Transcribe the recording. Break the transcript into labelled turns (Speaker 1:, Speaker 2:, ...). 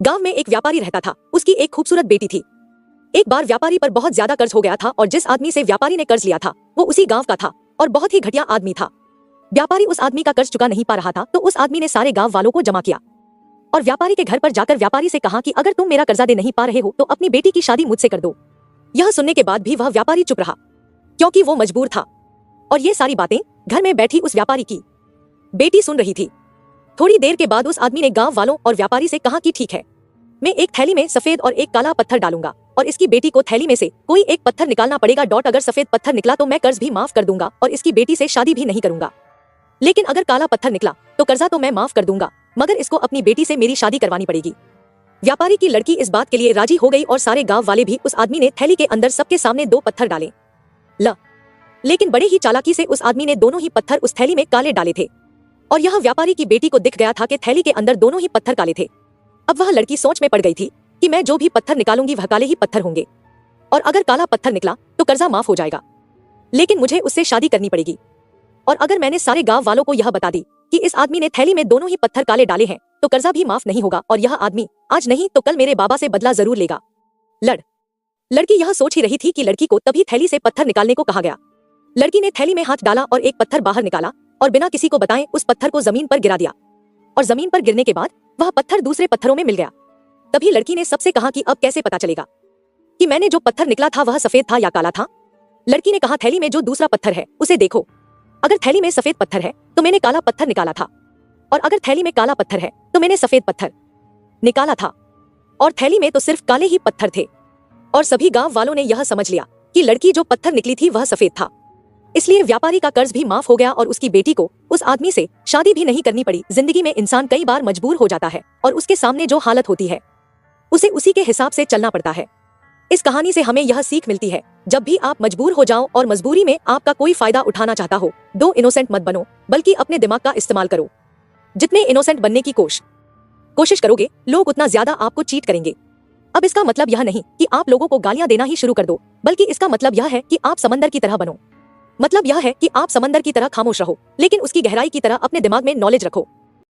Speaker 1: गांव में एक व्यापारी रहता था। उसकी एक खूबसूरत बेटी थी। एक बार व्यापारी पर बहुत ज्यादा कर्ज हो गया था और जिस आदमी से व्यापारी ने कर्ज लिया था वो उसी गांव का था और बहुत ही घटिया आदमी था। व्यापारी उस आदमी का कर्ज चुका नहीं पा रहा था तो उस आदमी ने सारे गांव वालों को जमा किया और व्यापारी के घर पर जाकर व्यापारी से कहा कि अगर तुम मेरा कर्जा दे नहीं पा रहे हो तो अपनी बेटी की शादी मुझसे कर दो। यह सुनने के बाद भी वह व्यापारी चुप रहा क्योंकि वो मजबूर था और ये सारी बातें घर में बैठी उस व्यापारी की बेटी सुन रही थी। थोड़ी देर के बाद उस आदमी ने गांव वालों और व्यापारी से कहा कि ठीक है, मैं एक थैली में सफेद और एक काला पत्थर डालूंगा और इसकी बेटी को थैली में से कोई एक पत्थर निकालना पड़ेगा। अगर सफेद पत्थर निकला तो मैं कर्ज भी माफ कर दूंगा और इसकी बेटी से शादी भी नहीं करूंगा, लेकिन अगर काला पत्थर निकला तो कर्जा तो मैं माफ कर दूंगा मगर इसको अपनी बेटी से मेरी शादी करवानी पड़ेगी। व्यापारी की लड़की इस बात के लिए राजी हो गई और सारे गांव वाले भी। उस आदमी ने थैली के अंदर सबके सामने 2 पत्थर डाले लेकिन बड़े ही चालाकी से उस आदमी ने दोनों ही पत्थर उस थैली में काले डाले थे और यह व्यापारी की बेटी को दिख गया था कि थैली के अंदर दोनों ही पत्थर काले थे। अब वह लड़की सोच में पड़ गई थी कि मैं जो भी पत्थर निकालूंगी वह काले ही पत्थर होंगे और अगर काला पत्थर निकला तो कर्जा माफ हो जाएगा, लेकिन मुझे उससे शादी करनी पड़ेगी। और अगर मैंने सारे गांव वालों को यह बता दी कि इस आदमी ने थैली में दोनों ही पत्थर काले डाले हैं तो कर्जा भी माफ नहीं होगा और यह आदमी आज नहीं तो कल मेरे बाबा से बदला जरूर लेगा। लड़की यह सोच ही रही थी कि लड़की को तभी थैली से पत्थर निकालने को कहा गया। लड़की ने थैली में हाथ डाला और एक पत्थर बाहर निकाला और बिना किसी को बताए उस पत्थर को जमीन पर गिरा दिया और जमीन पर गिरने के बाद वह पत्थर दूसरे पत्थरों में मिल गया। तभी लड़की ने सबसे कहा कि अब कैसे पता चलेगा कि मैंने जो पत्थर निकला था वह सफेद था या काला था। लड़की ने कहा थैली में जो दूसरा पत्थर है उसे देखो, अगर थैली में सफेद पत्थर है तो मैंने काला पत्थर निकाला था और अगर थैली में काला पत्थर है तो मैंने सफेद पत्थर निकाला था और थैली में तो सिर्फ काले ही पत्थर थे। और सभी गांव वालों ने यह समझ लिया कि लड़की जो पत्थर निकली थी वह सफेद था, इसलिए व्यापारी का कर्ज भी माफ हो गया और उसकी बेटी को उस आदमी से शादी भी नहीं करनी पड़ी। जिंदगी में इंसान कई बार मजबूर हो जाता है और उसके सामने जो हालत होती है उसे उसी के हिसाब से चलना पड़ता है। इस कहानी से हमें यह सीख मिलती है, जब भी आप मजबूर हो जाओ और मजबूरी में आपका कोई फायदा उठाना चाहता हो, दो इनोसेंट मत बनो बल्कि अपने दिमाग का इस्तेमाल करो। जितने इनोसेंट बनने की कोशिश करोगे लोग उतना ज्यादा आपको चीट करेंगे। अब इसका मतलब यह नहीं कि आप लोगों को गालियां देना ही शुरू कर दो, बल्कि इसका मतलब यह है कि आप समंदर की तरह बनो। मतलब यह है कि आप समंदर की तरह खामोश रहो लेकिन उसकी गहराई की तरह अपने दिमाग में नॉलेज रखो।